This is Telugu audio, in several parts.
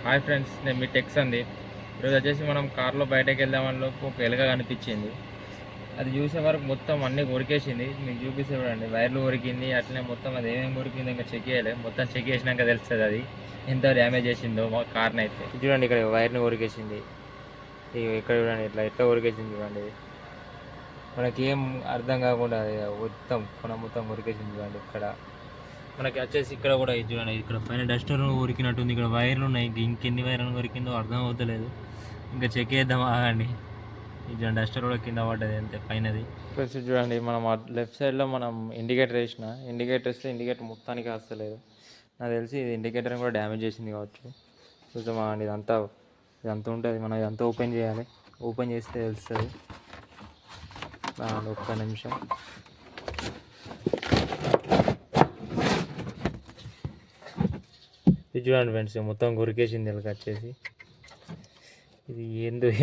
హాయ్ ఫ్రెండ్స్, నేను మీ టెక్స్ అంది. ఈరోజు వచ్చేసి మనం కార్లో బయటకు వెళ్దామనిలోపు ఒక ఎలుక కనిపించింది. అది చూసే వరకు మొత్తం అన్నీ కొరికేసింది. మీకు చూపిస్తే చూడండి, వైర్లు కొరికింది. అట్లనే మొత్తం అది ఏమేమి కొరికింది ఇంకా చెక్ చేయాలి. మొత్తం చెక్ చేసినాక తెలుస్తుంది అది ఎంత డ్యామేజ్ చేసిందో మా కార్ని అయితే. చూడండి, ఇక్కడ వైర్ని కొరికేసింది. ఇక్కడ చూడండి, ఇట్లా ఎట్లా కొరికేసింది చూడండి. మనకి ఏం అర్థం కాకుండా మొత్తం కొరికేసింది చూడండి. ఇక్కడ మనకి వచ్చేసి ఇక్కడ కూడా ఇది చూడండి, ఇక్కడ పైన డస్టర్ ఉరికినట్టుంది. ఇక్కడ వైర్లు ఉన్నాయి, ఇంకెన్ని వైర్లను కొరికిందో అర్థం అవుతలేదు. ఇంకా చెక్ చేద్దాం, ఆగండి. ఇది డస్టర్ కూడా కింద పడ్డది అంతే పైనది. ప్లస్ చూడండి, మనం లెఫ్ట్ సైడ్లో మనం ఇండికేటర్ వేస్తే ఇండికేటర్ మొత్తానికి వస్తలేదు. నాకు తెలిసి ఇది ఇండికేటర్ కూడా డ్యామేజ్ చేసింది కావచ్చు. చూద్దామా అండి, ఇదంతా ఉంటుంది. మనం ఇదంతా ఓపెన్ చేయాలి. ఓపెన్ చేస్తే తెలుస్తుంది. ఒక్క నిమిషం. ఇది చూడండి ఫ్రెండ్స్, మొత్తం కొరికేసింది ఎలుక వచ్చేసి. ఇది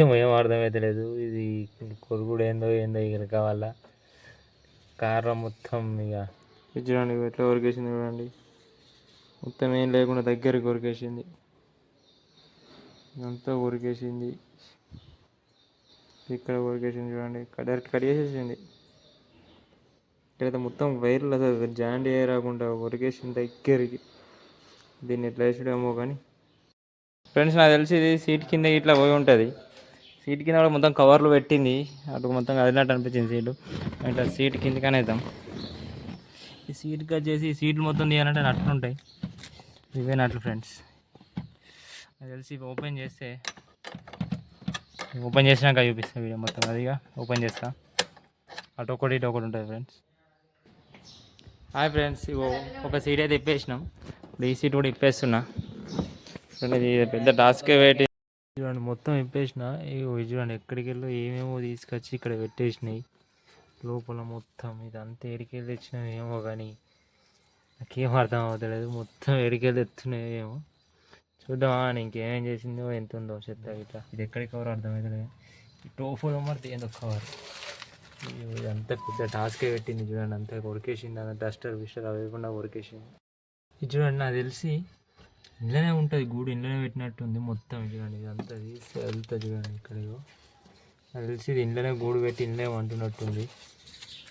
ఏమో అర్థమైతే లేదు. ఇది కొరుకుడు ఏందో ఎలుక వల్ల కారం మొత్తం ఇక. ఇది చూడండి ఎట్లా కొరికేసింది చూడండి. మొత్తం ఏం లేకుండా దగ్గరికి కొరికేసింది. ఇదంతా కొరికేసింది. ఇక్కడ కొరికేసింది చూడండి, డైరెక్ట్ కట్ చేసేసింది. ఇక్కడైతే మొత్తం వైర్లు అసలు జాయింట్ రాకుండా కొరికేసింది దగ్గరికి. దీన్ని ఎట్లా వేసాడేమో కానీ ఫ్రెండ్స్, నాకు తెలిసి ఇది సీట్ కింద ఇట్లా పోయి ఉంటుంది. సీట్ కింద కూడా మొత్తం కవర్లు పెట్టింది. అటు మొత్తం కదిలినట్టు అనిపించింది సీటు. ఇట్లా సీట్ కిందకనే వేద్దాం. ఈ సీట్కి వచ్చేసి సీట్లు మొత్తం తీయాలంటే నట్లు ఉంటాయి. ఇవే నట్లు ఫ్రెండ్స్. నాకు తెలిసి ఓపెన్ చేసినాక చూపిస్తాను వీడియో మొత్తం. అదిగా ఓపెన్ చేస్తా. అటు ఒకటి ఇటు ఒకటి ఉంటుంది ఫ్రెండ్స్. హాయ్ ఫ్రెండ్స్, ఒక సీట్ అయితే ఇప్పేసినాం. ఇప్పుడు ఈ సీట్ కూడా ఇప్పేస్తున్నా. చూడండి, ఇది పెద్ద టాస్కే వెయిట్. చూడండి, మొత్తం ఇప్పేసిన. చూడండి, ఎక్కడికి వెళ్ళో ఏమేమో తీసుకొచ్చి ఇక్కడ పెట్టేసినాయి లోపల మొత్తం. ఇది అంతా ఎడికెళ్ళి తెచ్చినాయి ఏమో కానీ నాకేం అర్థం అవ్వట్లేదు. మొత్తం ఎడికెళ్ళి తెచ్చున్నాయి ఏమో. చూద్దామా ఇంకేమేం చేసిందో, ఎంత ఉందో చెత్త ఇట్లా. ఇది ఎక్కడికి కవర్ అర్థమవుతలేదు. ఈ టోఫోలో మరి ఏందో కవర్. ఇదంతా పెద్ద టాస్కే పెట్టింది చూడండి. అంతా కొరికేసింది. అంత డస్టర్ విస్టర్ అవ్వకుండా కొరికేసింది. ఇది చూడండి, నాకు తెలిసి ఇంట్లోనే ఉంటుంది గూడు. ఇంట్లోనే పెట్టినట్టుంది మొత్తం. చూడండి, ఇదంతా తీస్తే వెళ్తా చూడండి. ఇక్కడ నాకు తెలిసి ఇది ఇంట్లోనే గూడు పెట్టి ఇంట్లోనే వంటున్నట్టుంది.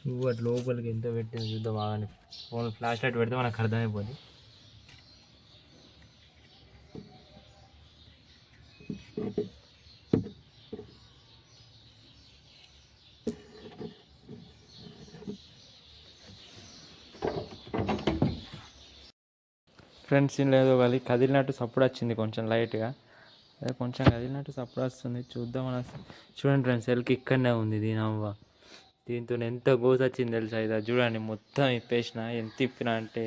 నువ్వు అటు లోపలికి ఎంత పెట్టింది చూద్దాం బాగానే. ఫోన్ ఫ్లాష్ లైట్ పెడితే మనకు అర్థమైపోద్ది. ఫ్రెండ్స్, లేదో కదిలినట్టు సప్పుడు వచ్చింది కొంచెం లైట్గా. అదే కొంచెం కదిలినట్టు సప్పుడు వస్తుంది. చూద్దాం అని. చూడండి ఫ్రెండ్స్, ఎలుక ఇక్కడనే ఉంది. దీనవ్వ దీంతో ఎంత గోస వచ్చింది తెలుసా. ఇది చూడండి, మొత్తం ఇప్పేసిన. ఎంత ఇప్పిన అంటే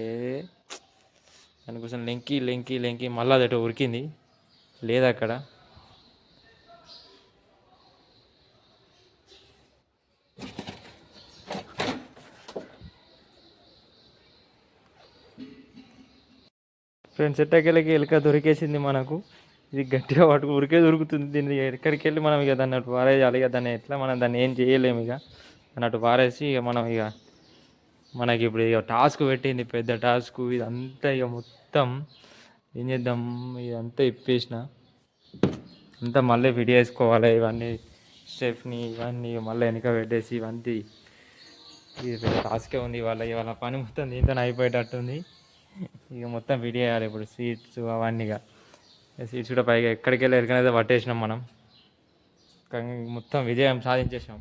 దానికోసం లెంకి మళ్ళీ అదట ఉరికింది. లేదు అక్కడ. ఫ్రెండ్స్, ఎట్టకెళ్ళకి ఎలుక దొరికేసింది మనకు. ఇది గట్టిగా పట్టుకు దొరుకుతుంది. దీన్ని ఎక్కడికి వెళ్ళి మనం ఇక దాన్ని అటు పారేయాలి. ఇక దాన్ని ఎట్లా మనం దాన్ని ఏం చేయలేము. ఇక దాన్ని అటు పారేసి ఇక మనం మనకి ఇప్పుడు ఇక టాస్క్ పెట్టింది, పెద్ద టాస్క్. ఇదంతా ఇక మొత్తం ఏం చేద్దాం, ఇదంతా ఇప్పేసిన. అంతా మళ్ళీ ఫిట్ చేసుకోవాలి. ఇవన్నీ స్టెప్ని ఇవన్నీ మళ్ళీ వెనక పెట్టేసి ఇవన్నీ. ఇది పెద్ద టాస్కే ఉంది. ఇవాళ పని మొత్తం దీంతో అయిపోయేటట్టుంది. ఇక మొత్తం ఫిట్ చేయాలి ఇప్పుడు సీట్స్ అవన్నీ. సీట్స్ కూడా పైగా ఎక్కడికి వెళ్ళి ఎక్కడైతే పట్టేసినాం మనం. మొత్తం విజయం సాధించేసాం.